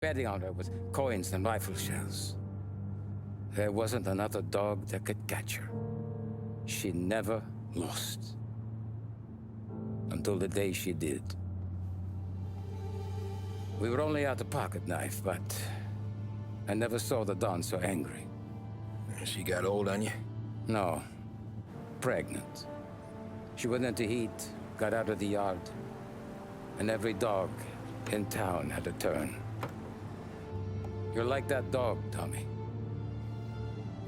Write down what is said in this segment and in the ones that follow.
betting on her with coins and rifle shells. There wasn't another dog that could catch her. She never lost. Until the day she did. We were only out a pocket knife, but I never saw the Don so angry. She got old on you? No. Pregnant. She went into heat, got out of the yard, and every dog in town had a turn. You're like that dog, Tommy.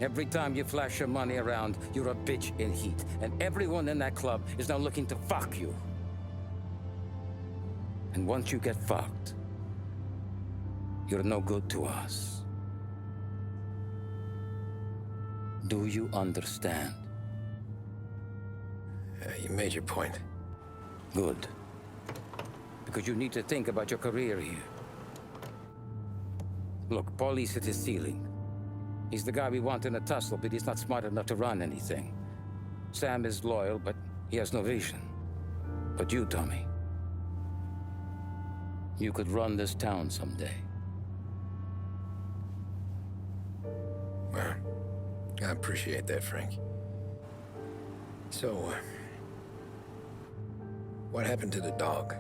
Every time you flash your money around, you're a bitch in heat, and everyone in that club is now looking to fuck you. And once you get fucked, you're no good to us. Do you understand? You made your point. Good. Because you need to think about your career here. Look, Paulie's hit his ceiling. He's the guy we want in a tussle, but he's not smart enough to run anything. Sam is loyal, but he has no vision. But you, Tommy, you could run this town someday. Well, I appreciate that, Frank. So, what happened to the dog?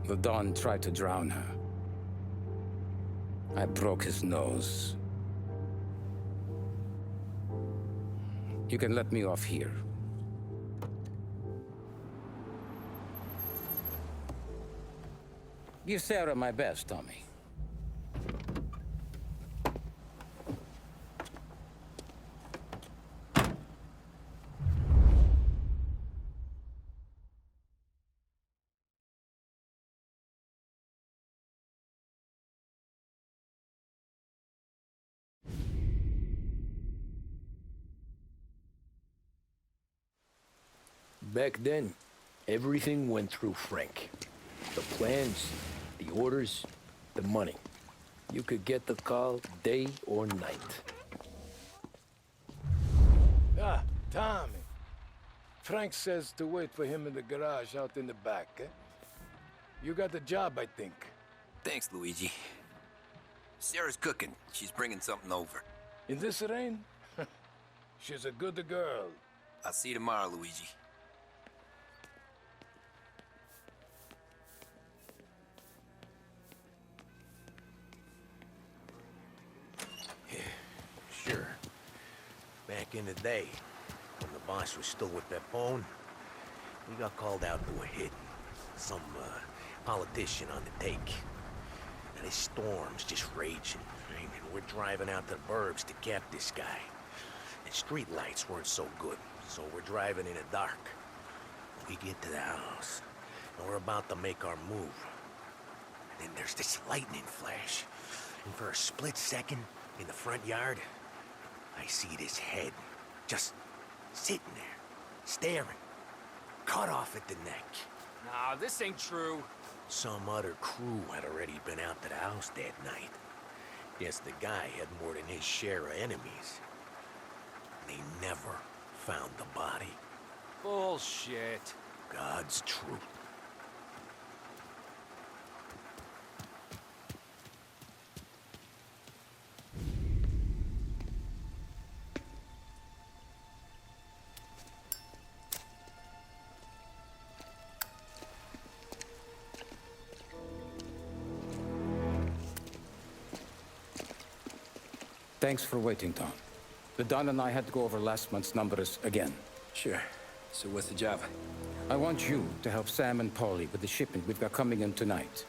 The Don tried to drown her. I broke his nose. You can let me off here. Give Sarah my best, Tommy. Back then, everything went through Frank. The plans, the orders, the money. You could get the call day or night. Ah, Tommy. Frank says to wait for him in the garage out in the back, eh? You got the job, I think. Thanks, Luigi. Sarah's cooking. She's bringing something over. In this rain? She's a good girl. I'll see you tomorrow, Luigi. Sure. Back in the day, when the boss was still with that phone, we got called out to a hit. Some, politician on the take. And his storm's just raging. And we're driving out to the burbs to cap this guy. And street lights weren't so good, so we're driving in the dark. We get to the house, and we're about to make our move. And then there's this lightning flash. And for a split second, in the front yard, I see this head, just sitting there, staring, cut off at the neck. Nah, this ain't true. Some other crew had already been out to the house that night. Guess the guy had more than his share of enemies. They never found the body. Bullshit. God's truth. Thanks for waiting, Tom. The Don and I had to go over last month's numbers again. Sure. So what's the job? I want you to help Sam and Paulie with the shipment we've got coming in tonight.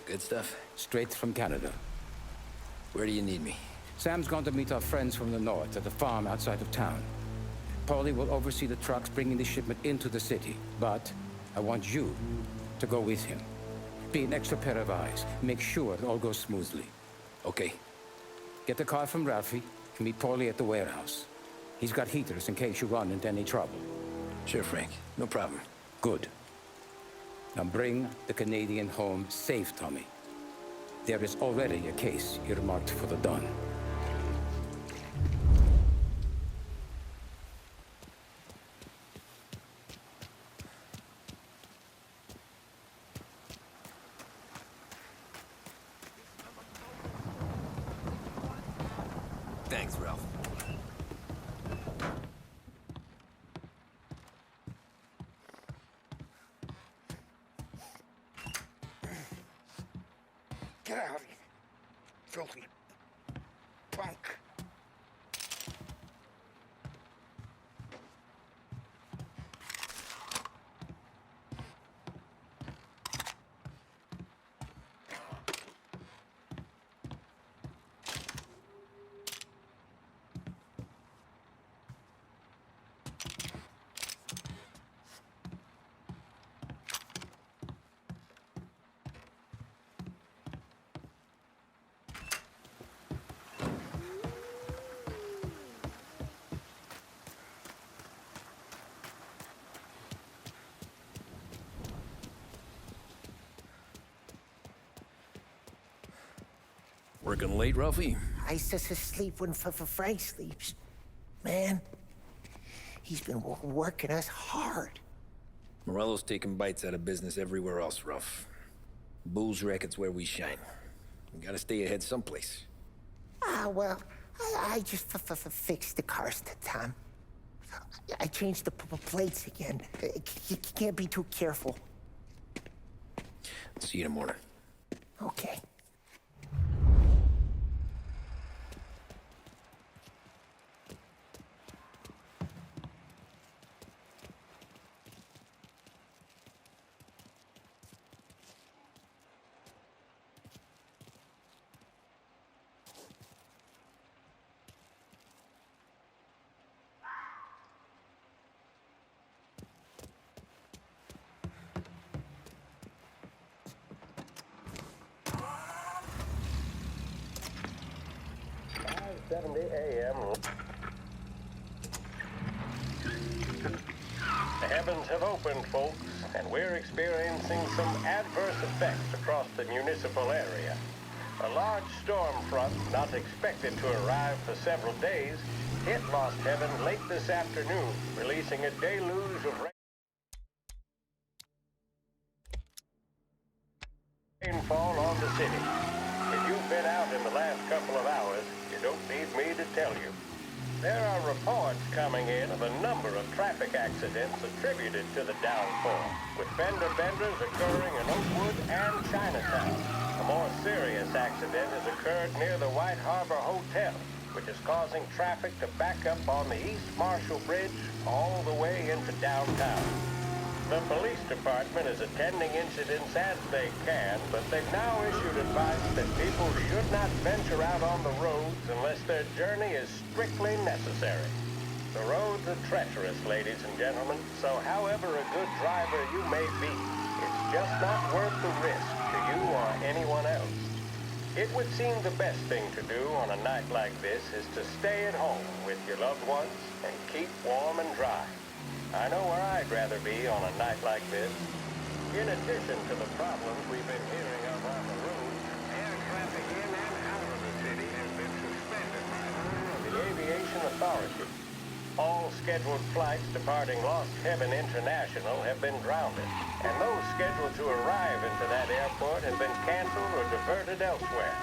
Good stuff. Straight from Canada. Where do you need me? Sam's going to meet our friends from the north at the farm outside of town. Paulie will oversee the trucks bringing the shipment into the city. But I want you to go with him. Be an extra pair of eyes. Make sure it all goes smoothly. Okay. Get the car from Ralphie and meet Paulie at the warehouse. He's got heaters in case you run into any trouble. Sure, Frank. No problem. Good. Now bring the Canadian home safe, Tommy. There is already a case earmarked for the Don. Thanks, Ralph. Get out of here, filthy punk. Working late, Ralphie? I just sleep when Frank sleeps. Man, he's been working us hard. Morello's taking bites out of business everywhere else, Ralph. Bull's racket's where we shine. We gotta stay ahead someplace. Well, I just fixed the cars, Tom. I changed the plates again. You can't be too careful. See you in the morning. Okay. The heavens have opened, folks, and we're experiencing some adverse effects across the municipal area. A large storm front, not expected to arrive for several days, hit Lost Heaven late this afternoon, releasing a deluge of rainfall on the city. If you've been out in the last couple of hours, you don't need me to tell you. There are reports coming in of a number of traffic accidents attributed to the downpour, with fender benders occurring in Oakwood and Chinatown. A more serious accident has occurred near the White Harbor Hotel, which is causing traffic to back up on the East Marshall Bridge all the way into downtown. The police department is attending incidents as they can, but they've now issued advice that people should not venture out on the roads unless their journey is strictly necessary. The roads are treacherous, ladies and gentlemen, so however a good driver you may be, it's just not worth the risk to you or anyone else. It would seem the best thing to do on a night like this is to stay at home with your loved ones and keep warm and dry. I know where I'd rather be on a night like this. In addition to the problems we've been hearing of on the road, air traffic in and out of the city has been suspended by order of the Aviation Authority. All scheduled flights departing Lost Heaven International have been grounded, and those scheduled to arrive into that airport have been canceled or diverted elsewhere.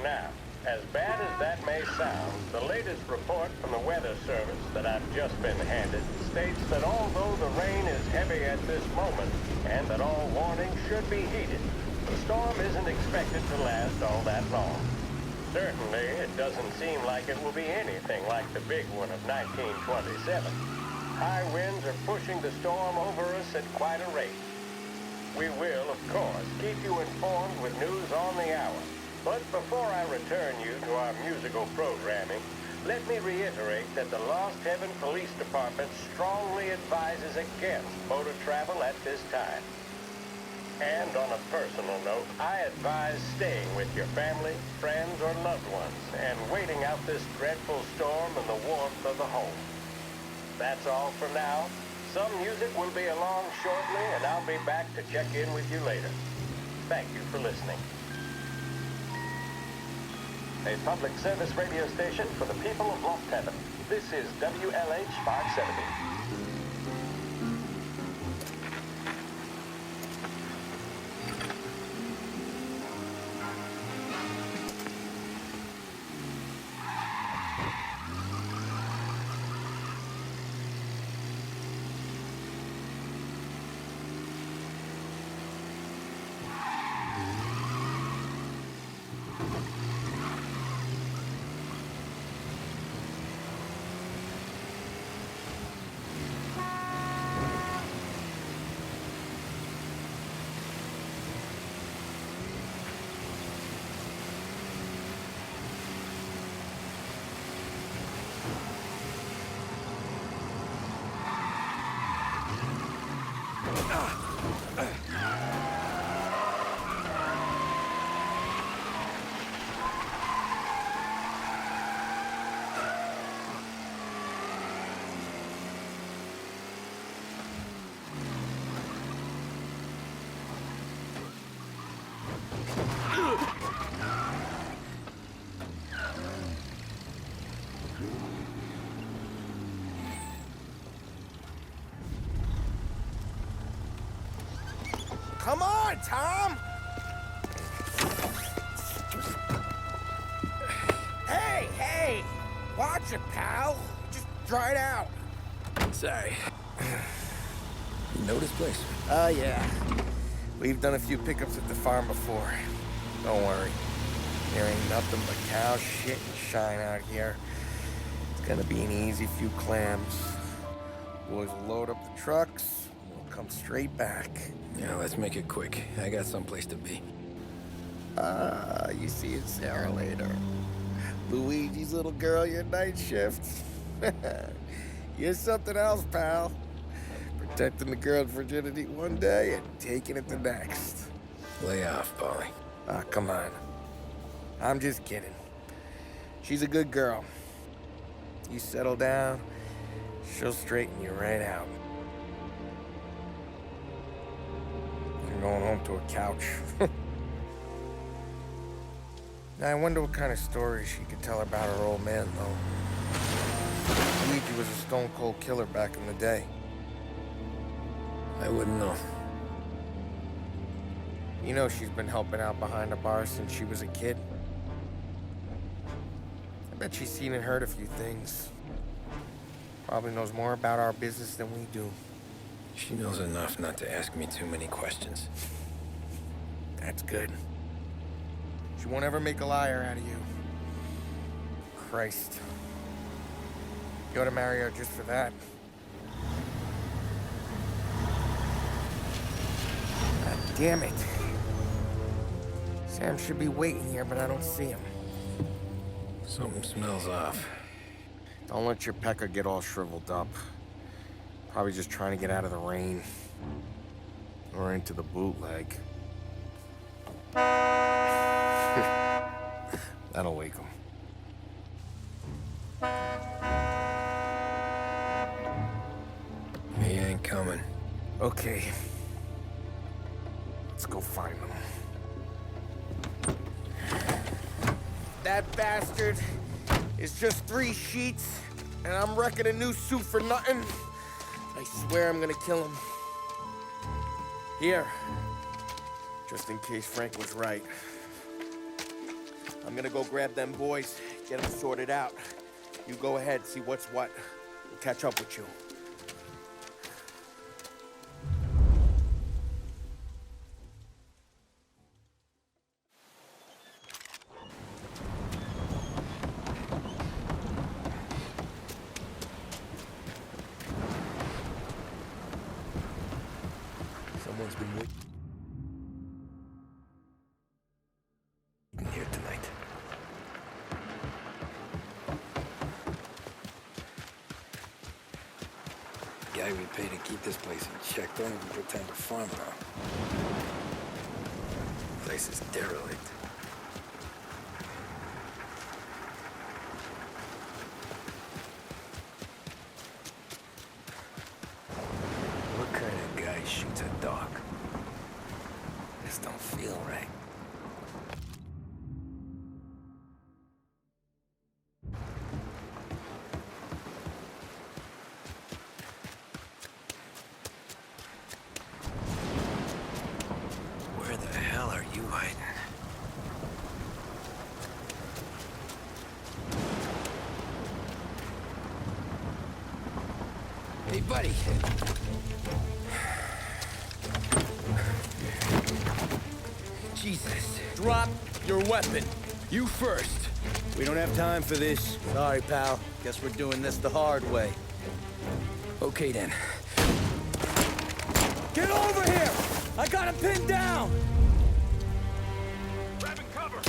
Now, as bad as that may sound, the latest report from the Weather Service that I've just been handed states that although the rain is heavy at this moment and that all warnings should be heeded, the storm isn't expected to last all that long. Certainly, it doesn't seem like it will be anything like the big one of 1927. High winds are pushing the storm over us at quite a rate. We will, of course, keep you informed with news on the hour. But before I return you to our musical programming, let me reiterate that the Lost Heaven Police Department strongly advises against motor travel at this time. And on a personal note, I advise staying with your family, friends, or loved ones and waiting out this dreadful storm in the warmth of the home. That's all for now. Some music will be along shortly, and I'll be back to check in with you later. Thank you for listening. A public service radio station for the people of Lost Heaven. This is WLH 570. Tom! Hey! Watch it, pal. Just dry it out. Sorry. You know this place? Yeah. We've done a few pickups at the farm before. Don't worry. There ain't nothing but cow shit and shine out here. It's gonna be an easy few clams. Boys will load up the trucks, and we'll come straight back. Yeah, let's make it quick. I got someplace to be. You see you, Sarah, later. Luigi's little girl, your night shift. You're something else, pal. Protecting the girl's virginity one day and taking it the next. Lay off, Polly. Ah, come on. I'm just kidding. She's a good girl. You settle down, she'll straighten you right out. I'm going home to a couch. Now, I wonder what kind of stories she could tell about her old man, though. Luigi was a stone-cold killer back in the day. I wouldn't know. You know she's been helping out behind the bar since she was a kid. I bet she's seen and heard a few things. Probably knows more about our business than we do. She knows enough not to ask me too many questions. That's good. She won't ever make a liar out of you. Christ. You ought to marry her just for that. God damn it. Sam should be waiting here, but I don't see him. Something smells off. Don't let your pecker get all shriveled up. Probably just trying to get out of the rain. Or into the bootleg. That'll wake him. He ain't coming. Okay. Let's go find him. That bastard is just 3 sheets, and I'm wrecking a new suit for nothing. I swear I'm gonna kill him. Here. Just in case Frank was right. I'm gonna go grab them boys, get them sorted out. You go ahead, see what's what. We'll catch up with you. Someone's been waiting here tonight. Guy we pay to keep this place in check don't even pretend to farm around. Place is derelict. What kind of guy shoots a dog? This don't feel right. Where the hell are you hiding? Hey, buddy. Jesus. Drop your weapon. You first. We don't have time for this. Sorry, pal. Guess we're doing this the hard way. Okay, then. Get over here! I got him pinned down! Grabbing cover!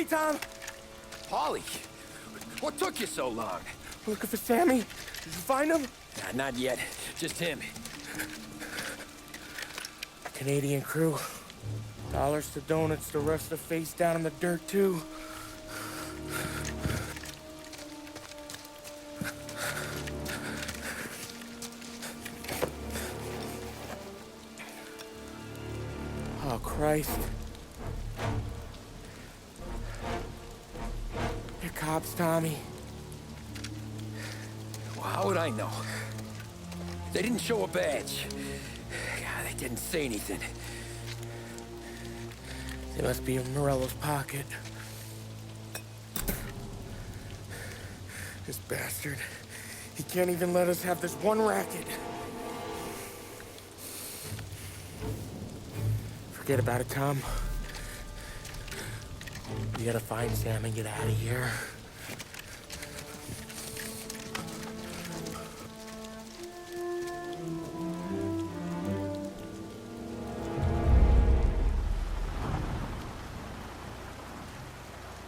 Hey, Tom! Polly, what took you so long? Looking for Sammy? Did you find him? Nah, not yet. Just him. Canadian crew. Dollars to donuts, the rest are face down in the dirt, too. Oh, Christ. They're cops, Tommy. Well, how would I know? They didn't show a badge. God, they didn't say anything. They must be in Morello's pocket. This bastard. He can't even let us have this one racket. Forget about it, Tom. We gotta find Sam and get out of here.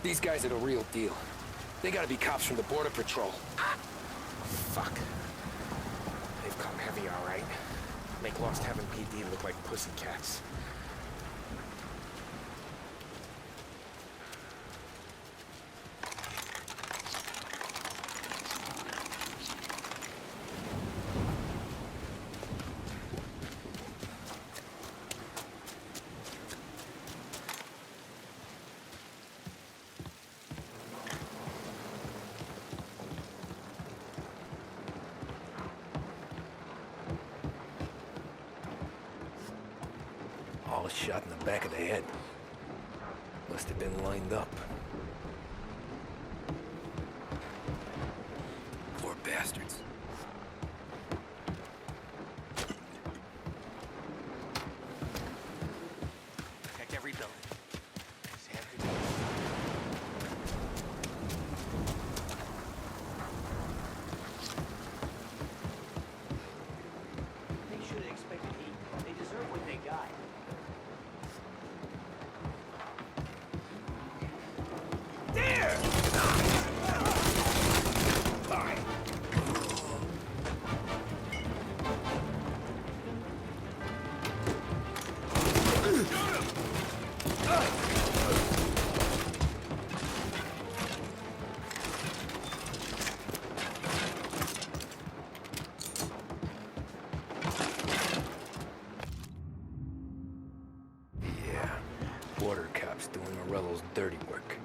These guys are the real deal. They gotta be cops from the Border Patrol. Fuck. They've come heavy, all right. Make Lost Heaven PD look like pussycats. All shot in the back of the head. Must have been lined up. Poor bastards. Check every building. Sam could They should have expected heat. They deserve what they got. Yeah, border cops doing Morello's dirty work.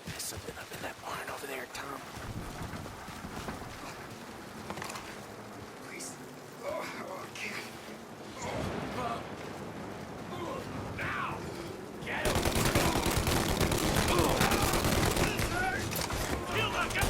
There's something up in that barn over there, Tom. Please. Oh, okay. Now! Get him! Kill that guy!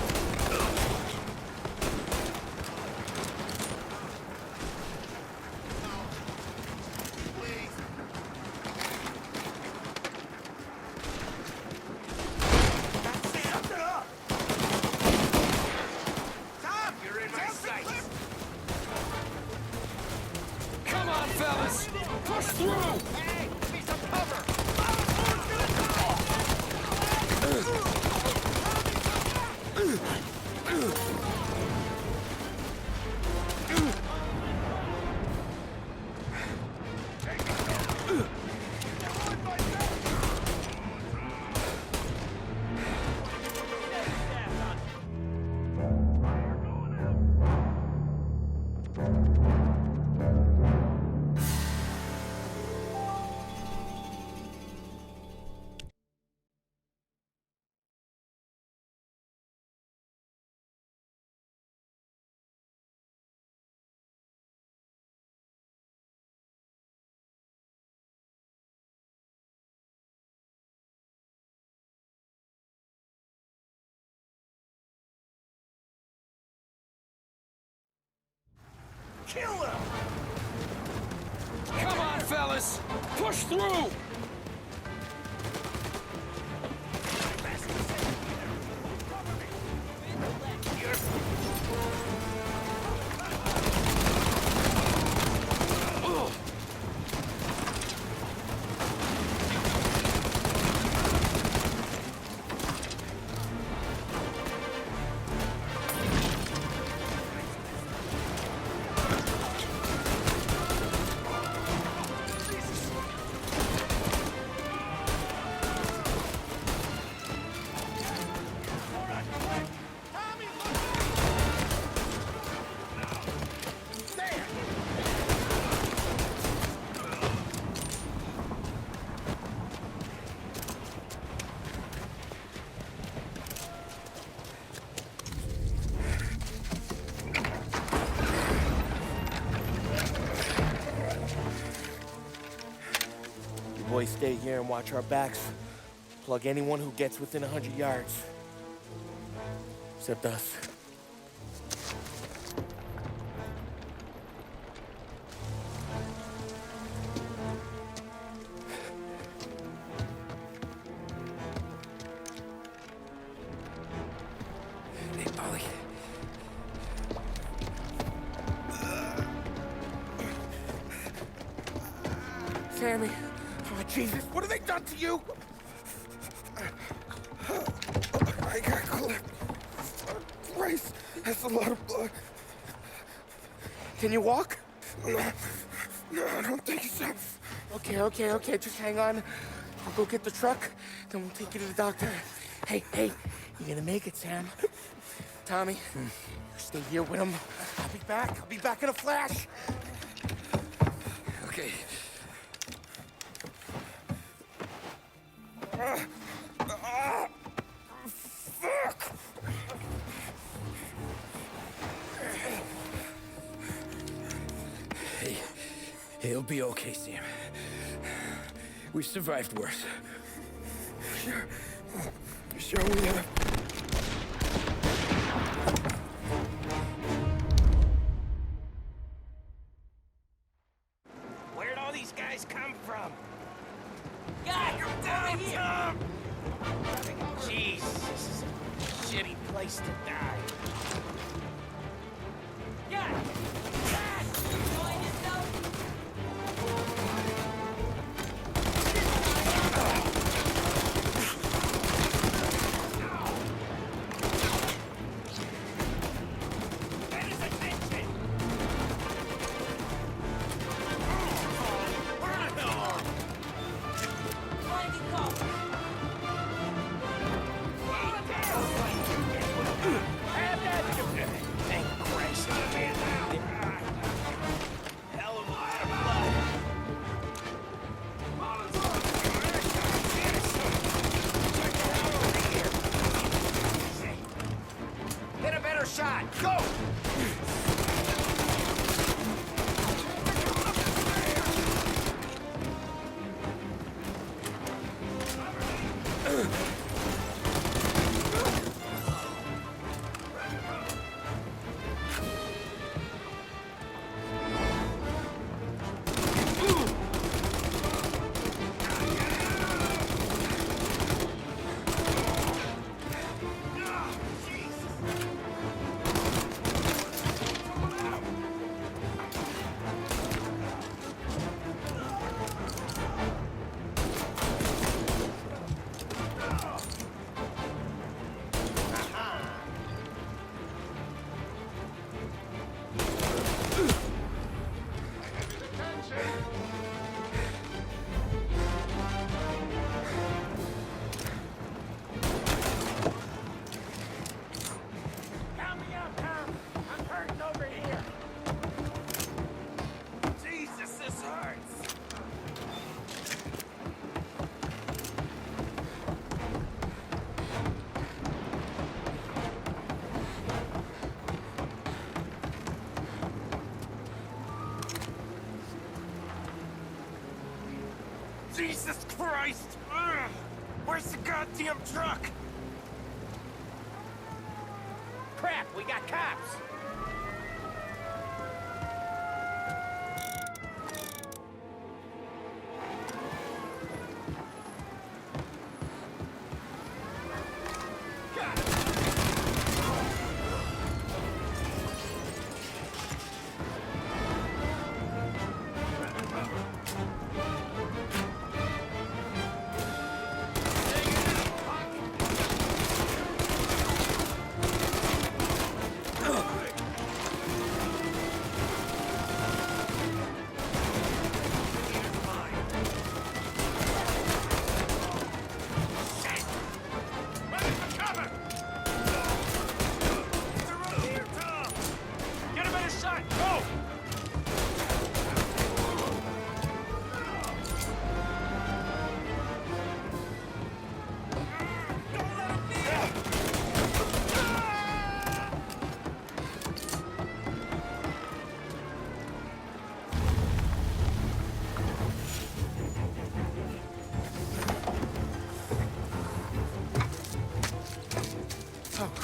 Come on, fellas! Push through! Hey, give me some cover! Kill him! Come on, fellas! Push through! Boys, stay here and watch our backs. Plug anyone who gets within 100 yards. Except us. Hey, Polly. Sammy. Oh, Jesus, what have they done to you? I got clipped. Christ, that's a lot of blood. Can you walk? No, I don't think so. Okay, just hang on. I'll go get the truck, then we'll take you to the doctor. Hey, you're gonna make it, Sam. Tommy, you stay here with him. I'll be back in a flash. Okay. Fuck! Hey, it'll be okay, Sam. We've survived worse. Sure we have. Where'd all these guys come from? Guy, you're down here! Jeez, this is a shitty place to die. Guy! Guy! Join yourself! Get his attention! Finding cover! Thank Christ, man. Hell of a lot of blood. Get a better shot! Go! Count me up, Tom. I'm hurting over here. Jesus, this hurts. Jesus Christ! Ugh. Where's the goddamn truck? Crap, we got cops!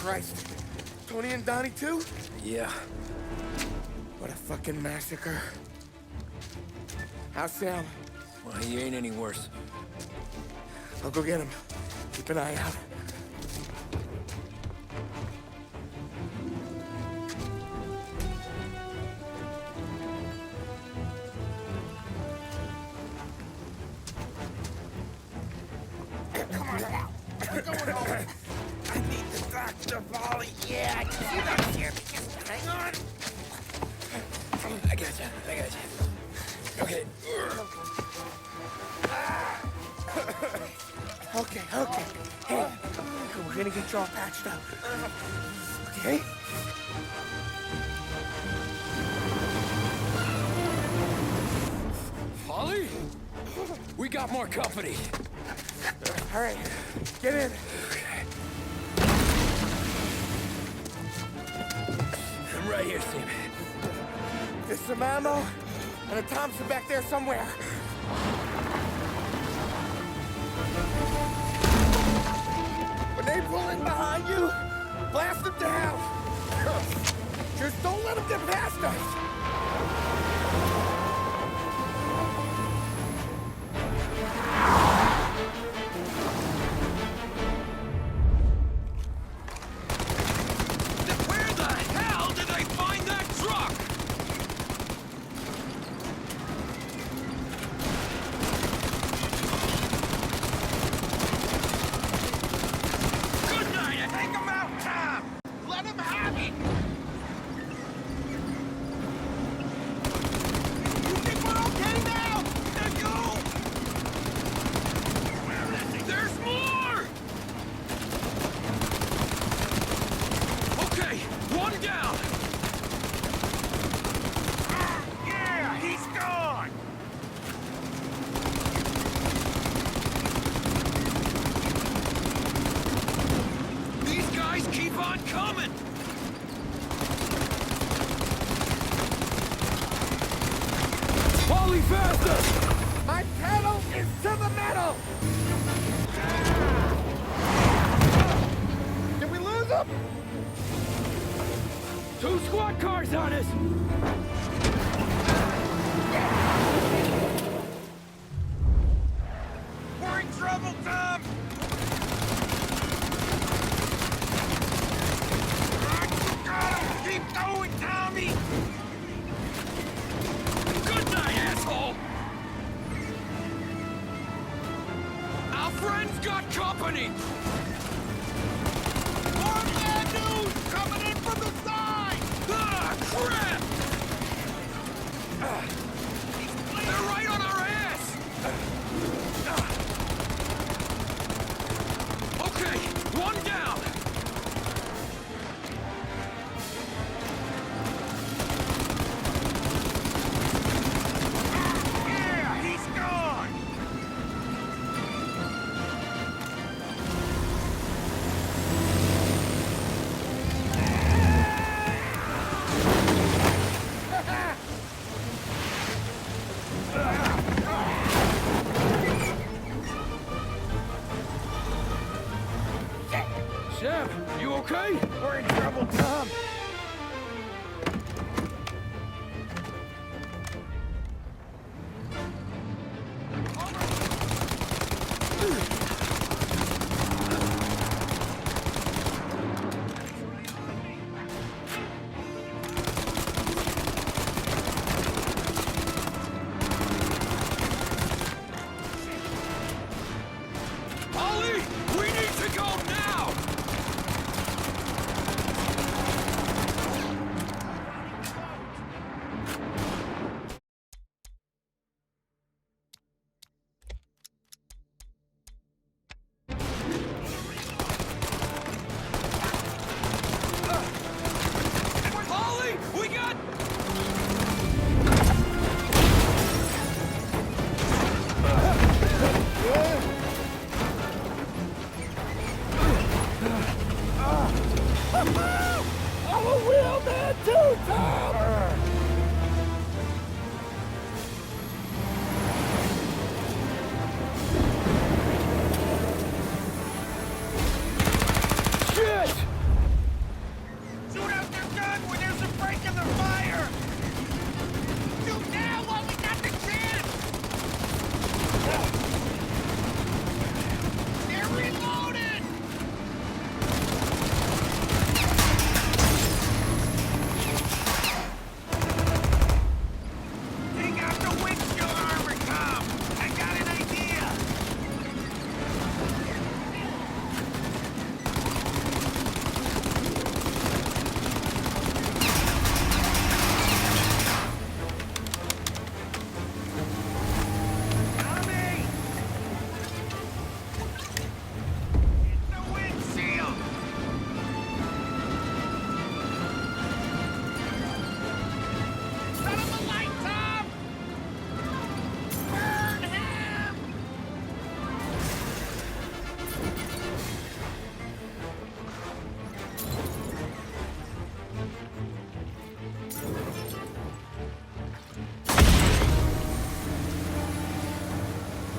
Christ. Tony and Donnie too? Yeah. What a fucking massacre. How's Sam? Well, he ain't any worse. I'll go get him. Keep an eye out. Come on now. We're going home. I need the doctor, Volley. Yeah, you don't hear me. Just hang on. I got you. Okay. Okay. Hey, we're gonna get you all patched up. Okay? Holly? We got more company. All right, get in. I'm right here, Sam. There's some ammo and a Thompson back there somewhere. When they pull in behind you, blast them down. Just don't let them get past us. Where the hell did they find that truck? Good night, and take him out, Tom! Let him have it! You think we're okay now? There you go! There's more! Okay, one down! Yeah, he's gone! These guys keep on coming! Holly, faster! My pedal is to the metal! Did we lose them? 2 squad cars on us! We're in trouble, Tom! You got him! Keep going, Tommy! Good night, asshole! Our friend's got company! More bad news coming in from the side! Ah, crap! They're right on our ass! Okay, one down! Yeah, he's gone! Sam, you okay? We're in trouble, Tom. Ollie, we need to go now!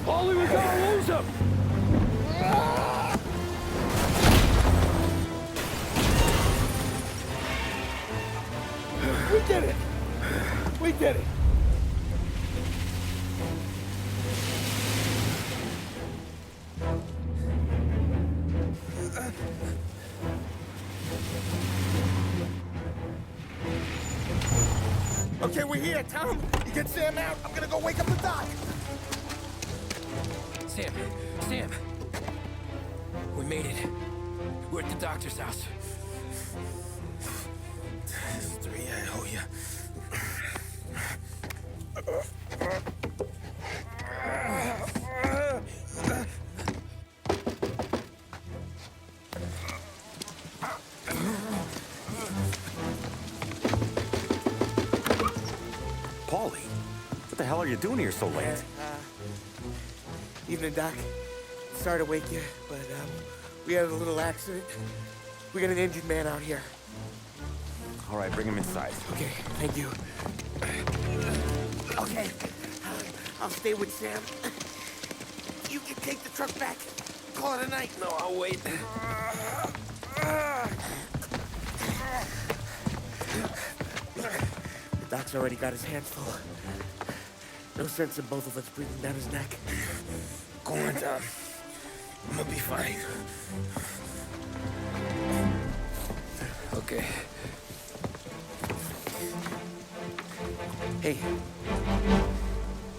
Paulie, we gotta lose him! We did it! We did it! Okay, we're here, Tom. You get Sam out. I'm gonna go wake up the doc. Sam. We made it. We're at the doctor's house. This is 3, I owe you. Paulie, what the hell are you doing here so late? Evening, Doc. Sorry to wake you, but we had a little accident. We got an injured man out here. All right, bring him inside. Okay, thank you. Okay, I'll stay with Sam. You can take the truck back. Call it a night. No, I'll wait. The doc's already got his hands full. No sense in both of us breathing down his neck. Go on, Tom. I'm gonna be fine. Okay. Hey,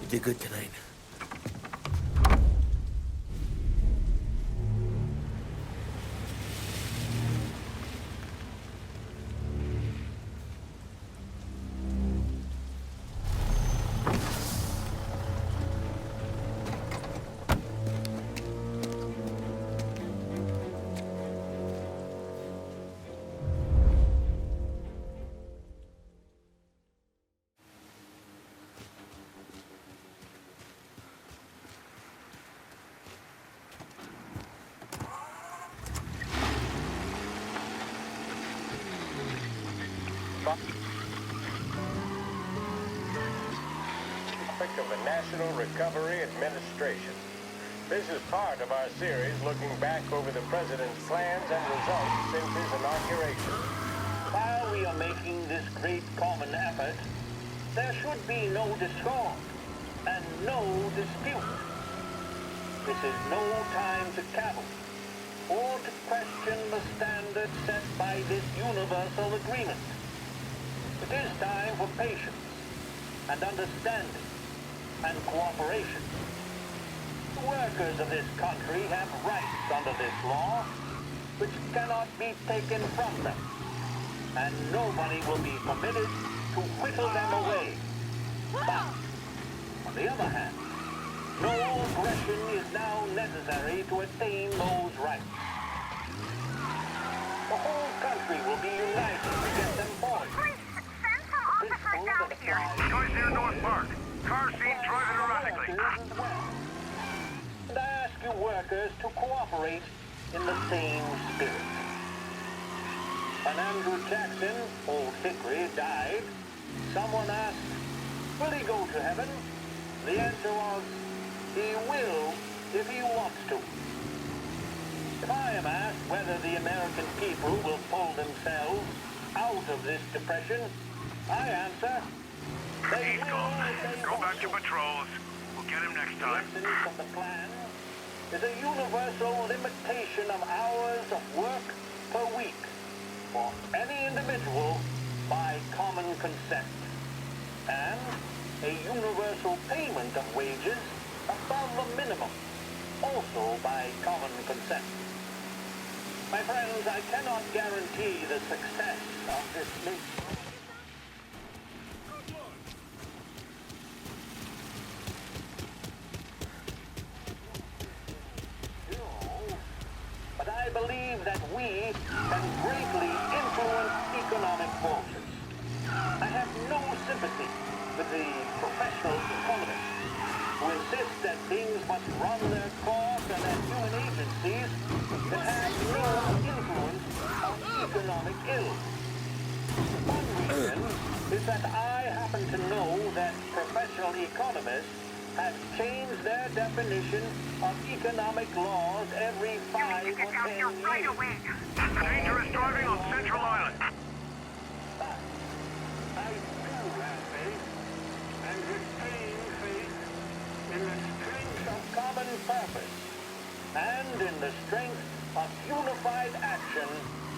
you did good tonight. Of the National Recovery Administration. This is part of our series looking back over the President's plans and results since his inauguration. While we are making this great common effort, there should be no discord and no dispute. This is no time to cavil or to question the standards set by this universal agreement. It is time for patience and understanding and cooperation. The workers of this country have rights under this law, which cannot be taken from them, and nobody will be permitted to whittle them away. But, on the other hand, no aggression is now necessary to attain those rights. The whole country will be united to get them forward. Principles that apply. Guys near North Park. Car seen driving erratically. And I ask you workers to cooperate in the same spirit. When Andrew Jackson, Old Hickory, died, someone asked, will he go to heaven? The answer was, he will if he wants to. If I am asked whether the American people will pull themselves out of this depression, I answer, He's gone. Go back to patrols. We'll get him next time. The essence of the plan is a universal limitation of hours of work per week for any individual by common consent, and a universal payment of wages above the minimum, also by common consent. My friends, I cannot guarantee the success of this mission. But I believe that we can greatly influence economic forces. I have no sympathy with the professional economists who insist that things must run their course and that human agencies that have no influence on economic ills. One reason is that I happen to know that professional economists has changed their definition of economic laws every 5 or 10 years. Dangerous driving on Central Island. I do have faith and retain faith in the strength of common purpose and in the strength of unified action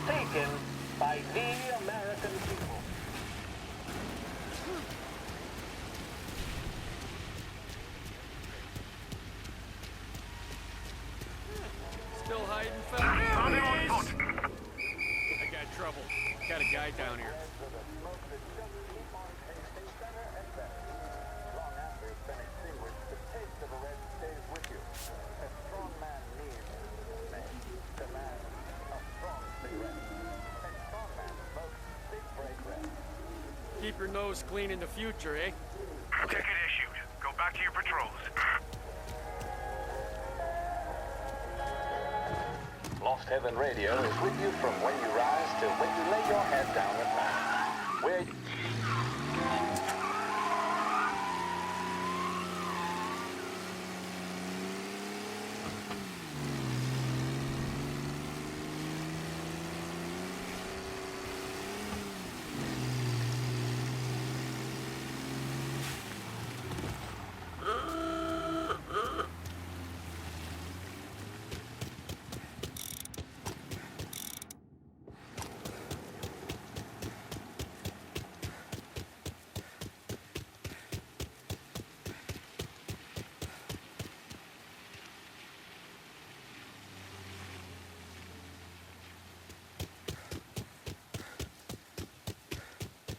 taken by the American people. Still hiding, fella? On him on foot. I got trouble. Got a guy down here. Keep your nose clean in the future, eh? Ticket issued. Go back to your patrols. Lost Heaven Radio is with you from when you rise to when you lay your head down at night. Where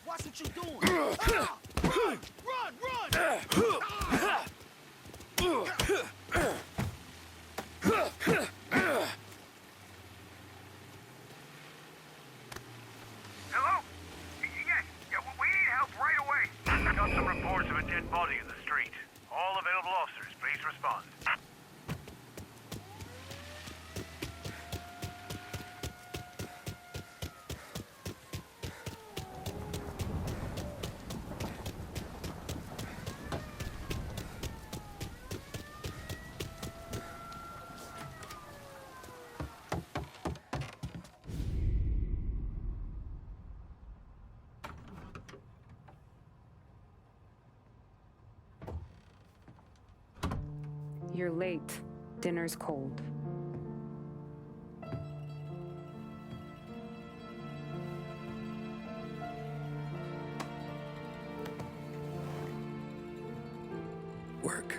Watch what you're doing. Ah! Run! Run! Hello? Yeah, we need help right away. Got some reports of a dead body in the street. All available officers, please respond. You're late. Dinner's cold. Work.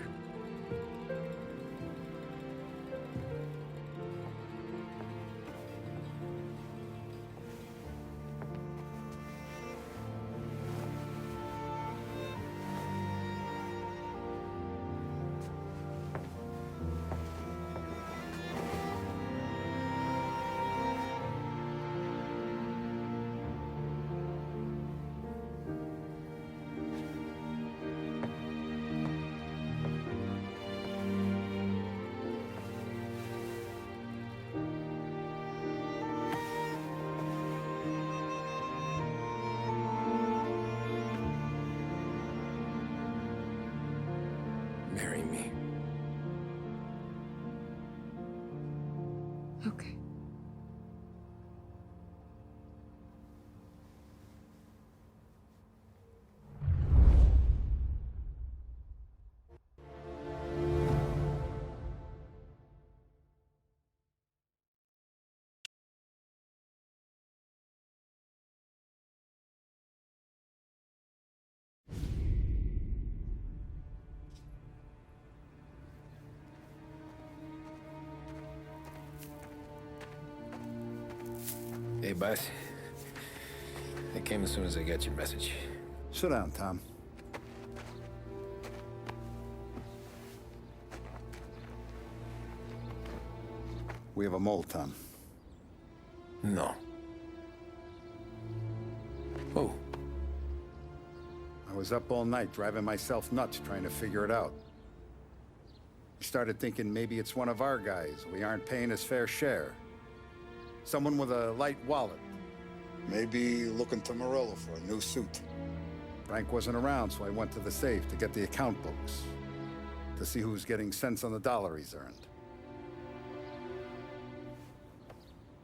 Marry me. Okay. Hey, boss. I came as soon as I got your message. Sit down, Tom. We have a mole, Tom. No. Oh. I was up all night driving myself nuts trying to figure it out. I started thinking maybe it's one of our guys. We aren't paying his fair share. Someone with a light wallet. Maybe looking to Morello for a new suit. Frank wasn't around, so I went to the safe to get the account books. to see who's getting cents on the dollar he's earned.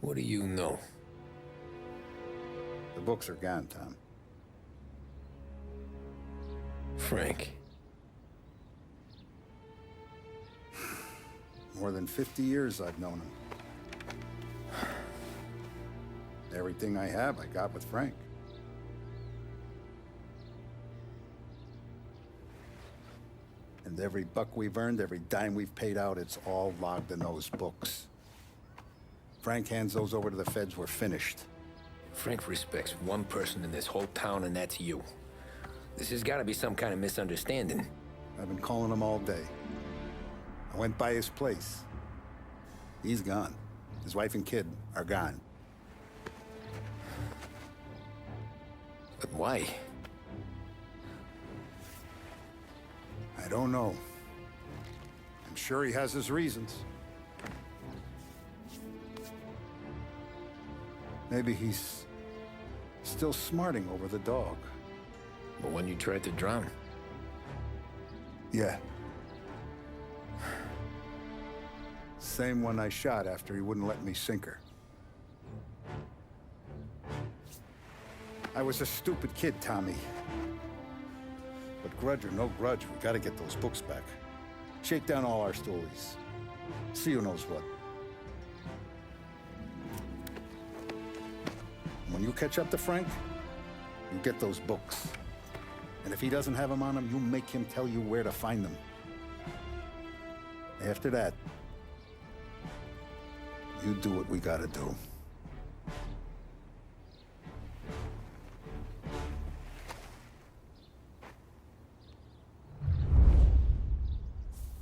What do you know? The books are gone, Tom. Frank. More than 50 years I've known him. Everything I have, I got with Frank. And every buck we've earned, every dime we've paid out, it's all logged in those books. Frank hands those over to the feds, we're finished. Frank respects one person in this whole town, and that's you. This has got to be some kind of misunderstanding. I've been calling him all day. I went by his place. He's gone. His wife and kid are gone. But why? I don't know. I'm sure he has his reasons. Maybe he's still smarting over the dog. But when you tried to drown? Yeah. Same one I shot after he wouldn't let me sink her. I was a stupid kid, Tommy. But grudge or no grudge, we gotta get those books back. Shake down all our stories. See who knows what. When you catch up to Frank, you get those books. And if he doesn't have them on him, you make him tell you where to find them. After that, you do what we gotta do.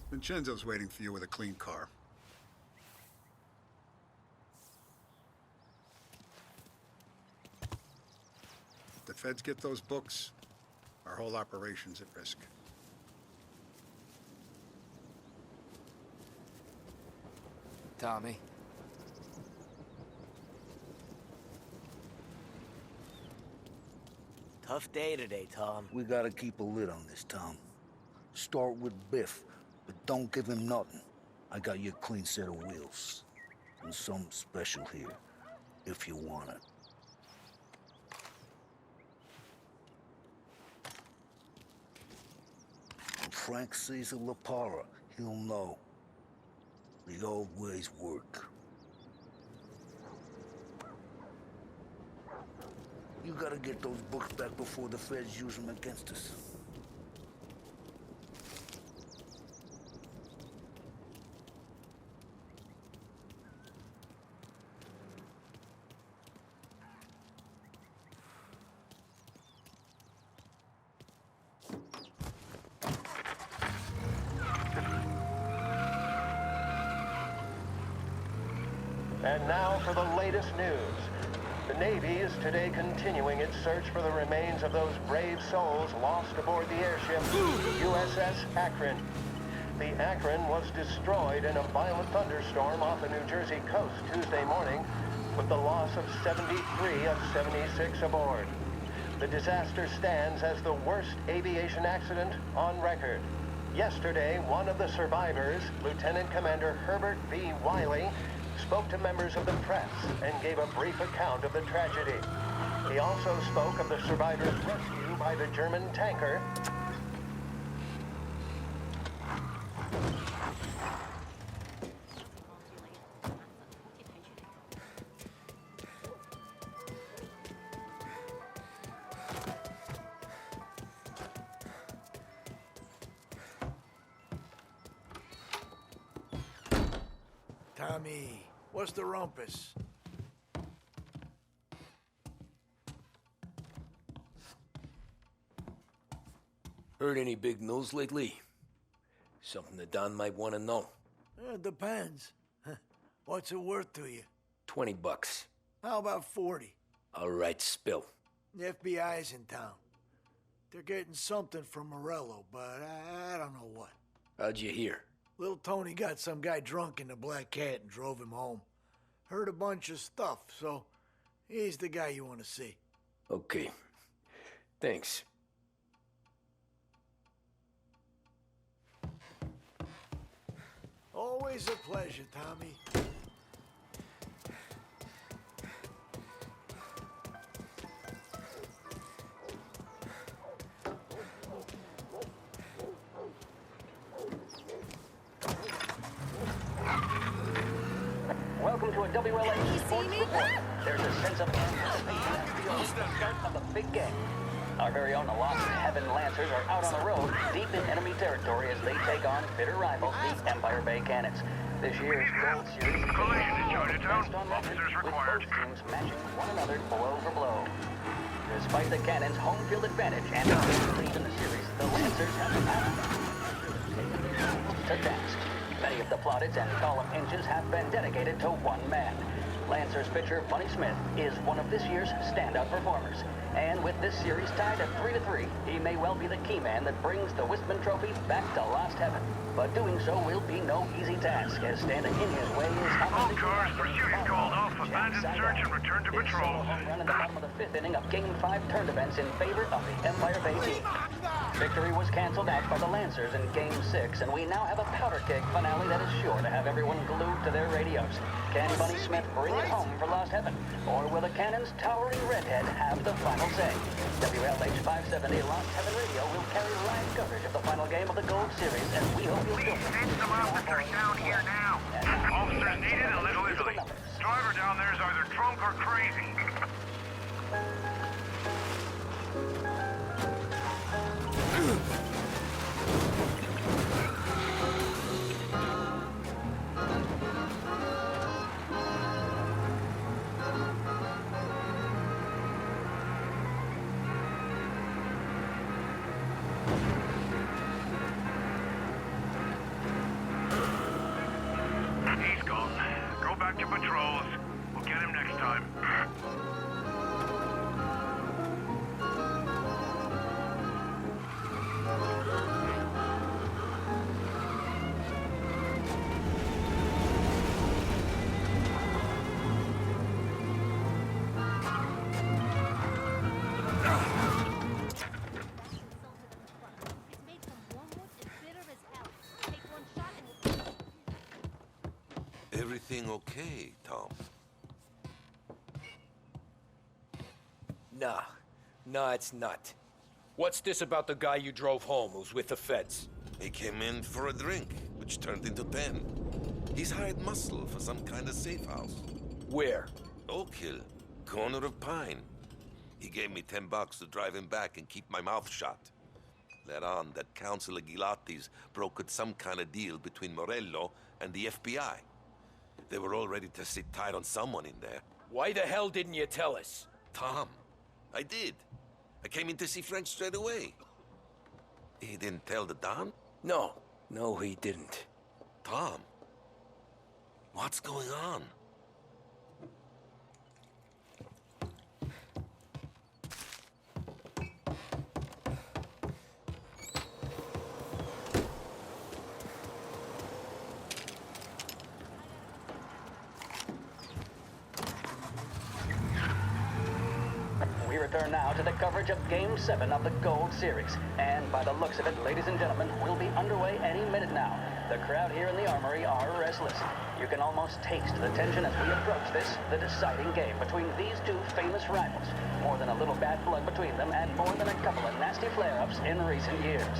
Vincenzo's waiting for you with a clean car. If the feds get those books, our whole operation's at risk. Tommy. Tough day today, Tom. We gotta keep a lid on this, Tom. Start with Biff, but don't give him nothing. I got you a clean set of wheels. And something special here, if you want it. When Frank sees a La Parra, he'll know. The old ways work. You gotta get those books back before the feds use them against us. And now for the latest news. The Navy is today continuing its search for the remains of those brave souls lost aboard the airship USS Akron. The Akron was destroyed in a violent thunderstorm off the New Jersey coast Tuesday morning, with the loss of 73 of 76 aboard. The disaster stands as the worst aviation accident on record. Yesterday, one of the survivors, Lieutenant Commander Herbert V. Wiley, spoke to members of the press and gave a brief account of the tragedy. He also spoke of the survivors' rescue by the German tanker. Tommy, what's the rumpus? Heard any big news lately? Something that Don might want to know. It depends. What's it worth to you? $20. How about 40? All right, spill. The FBI's in town. They're getting something from Morello, but I don't know what. How'd you hear? Little Tony got some guy drunk in the Black Cat and drove him home. Heard a bunch of stuff, so he's the guy you want to see. Okay. Thanks. Always a pleasure, Tommy. Welcome to a WLA Sports Report. There's a sense of anticipation and feel at the start of the big game. Our very own Lost Heaven Lancers are out on the road, deep in enemy territory as they take on bitter rivals, the Empire Bay Cannons. This year's Gold Series is best on record, with both teams matching one another blow for blow. Despite the Cannons' home field advantage and the lead in the series, the Lancers have the taken to task. Many of the plaudits and column inches have been dedicated to one man. Lancers pitcher Bunny Smith is one of this year's standout performers. And with this series tied at 3-3, he may well be the key man that brings the Wistman Trophy back to Lost Heaven. But doing so will be no easy task, as standing in his way is all cars, pursuit is called off, abandon search and return to patrol. Home run in the bottom of the fifth inning of Game 5 turned events in favor of the Empire Bay team. Victory was canceled out by the Lancers in Game 6, and we now have a powder keg finale that is sure to have everyone glued to their radios. Can Bunny Smith bring it home for Lost Heaven? Or will the Cannon's towering redhead have the final say? WLH 570 Lost Heaven Radio will carry live coverage of the final game of the Gold Series, and we hope you'll join us. Send some officers down here now. Officers needed in Little Italy. Driver down there is either drunk or crazy. He's gone. Go back to patrols. We'll get him next time. Everything okay, Tom? Nah, it's not. What's this about the guy you drove home who's with the feds? He came in for a drink, which turned into 10. He's hired muscle for some kind of safe house. Where? Oak Hill, corner of Pine. He gave me $10 to drive him back and keep my mouth shut. Let on that Councilor Gilatti's brokered some kind of deal between Morello and the FBI. They were all ready to sit tight on someone in there. Why the hell didn't you tell us? Tom, I did. I came in to see Frank straight away. He didn't tell the Don? No, he didn't. Tom, what's going on? We return now to the coverage of Game 7 of the Gold Series. And by the looks of it, ladies and gentlemen, we'll be underway any minute now. The crowd here in the Armory are restless. You can almost taste the tension as we approach this, the deciding game between these two famous rivals. More than a little bad blood between them, and more than a couple of nasty flare-ups in recent years.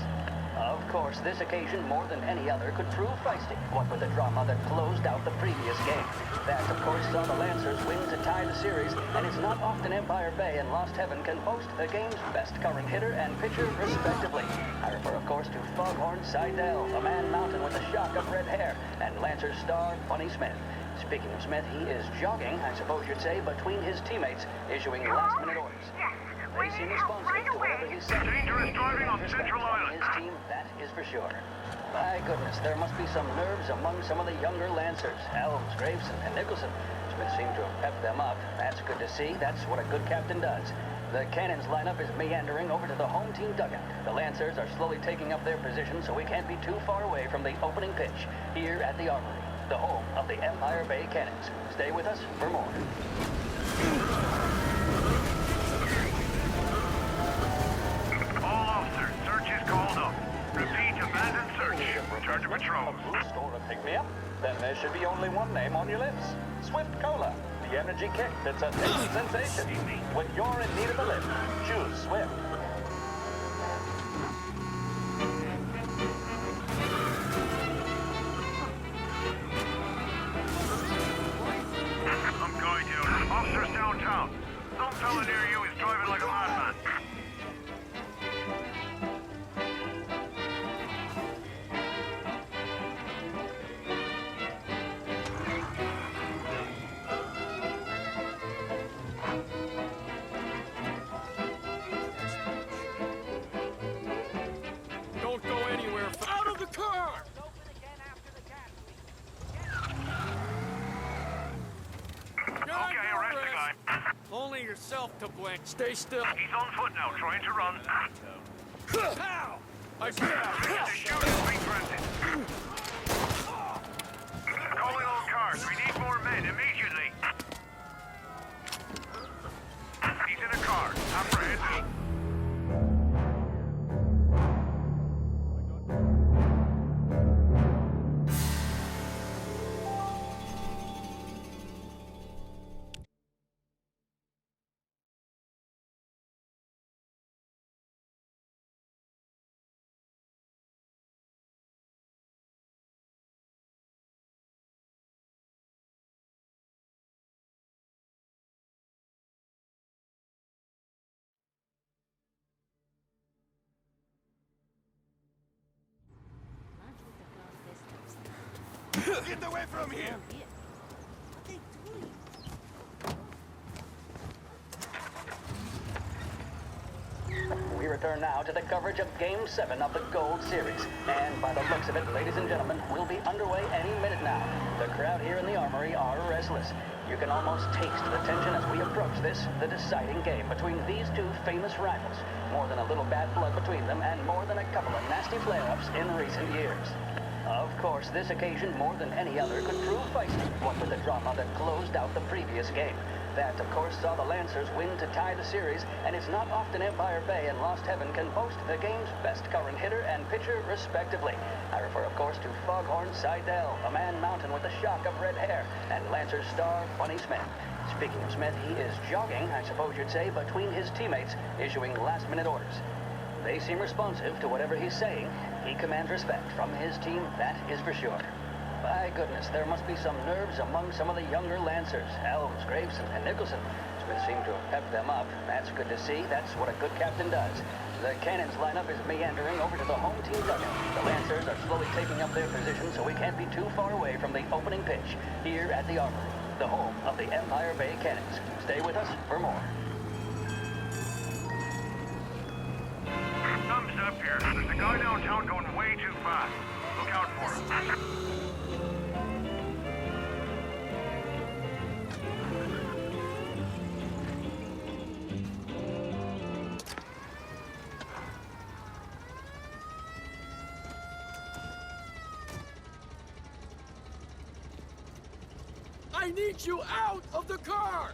Of course, this occasion, more than any other, could prove feisty, what with the drama that closed out the previous game. That, of course, saw the Lancers win to tie the series, and it's not often Empire Bay and Lost Heaven can boast the game's best covering hitter and pitcher, respectively. I refer, of course, to Foghorn Seidel, a man mounted with a shock of red hair, and Lancers star Bunny Smith. Speaking of Smith, he is jogging, I suppose you'd say, between his teammates, issuing last-minute orders. They seem responsive to whatever he's saying. Dangerous driving on Central Island. His team, that is for sure. My goodness, there must be some nerves among some of the younger Lancers. Elms, Graveson, and Nicholson. Smith seemed to have pepped them up. That's good to see. That's what a good captain does. The Cannons lineup is meandering over to the home team dugout. The Lancers are slowly taking up their position, so we can't be too far away from the opening pitch here at the Armory, the home of the Empire Bay Cannons. Stay with us for more. All officers, search is called up. Repeat, abandon search. Return to patrol. Pick me up. Then there should be only one name on your lips. Swift Cola, the energy kick that's a taste sensation. When you're in need of a lift, choose Swift. I'm going to. Officers downtown. Some fella near you is driving like a madman. Don't go anywhere. Out of the car! Okay, arrest the guy. Only yourself to blame. Stay still. He's on foot now, trying to run. Pow! I The shooter's been granted. Calling all cars. We need more men immediately. He's in a car. Apprehend. Get away from here! We return now to the coverage of Game 7 of the Gold Series. And by the looks of it, ladies and gentlemen, we'll be underway any minute now. The crowd here in the Armory are restless. You can almost taste the tension as we approach this, the deciding game between these two famous rivals. More than a little bad blood between them, and more than a couple of nasty flare-ups in recent years. Of course, this occasion, more than any other, could prove feisty, what with the drama that closed out the previous game. That, of course, saw the Lancers win to tie the series, and it's not often Empire Bay and Lost Heaven can boast the game's best current hitter and pitcher, respectively. I refer, of course, to Foghorn Seidel, a man mountain with a shock of red hair, and Lancers star Funny Smith. Speaking of Smith, he is jogging, I suppose you'd say, between his teammates, issuing last-minute orders. They seem responsive to whatever he's saying. He commands respect from his team, that is for sure. By goodness, there must be some nerves among some of the younger Lancers. Elves, Graves, and Nicholson. Smith seemed to have pepped them up. That's good to see. That's what a good captain does. The Cannons lineup is meandering over to the home team dugout. The Lancers are slowly taking up their position, so we can't be too far away from the opening pitch here at the Armory, the home of the Empire Bay Cannons. Stay with us for more. Thumbs up here. There's a guy downtown going way too fast. Look out for him. I need you out of the car!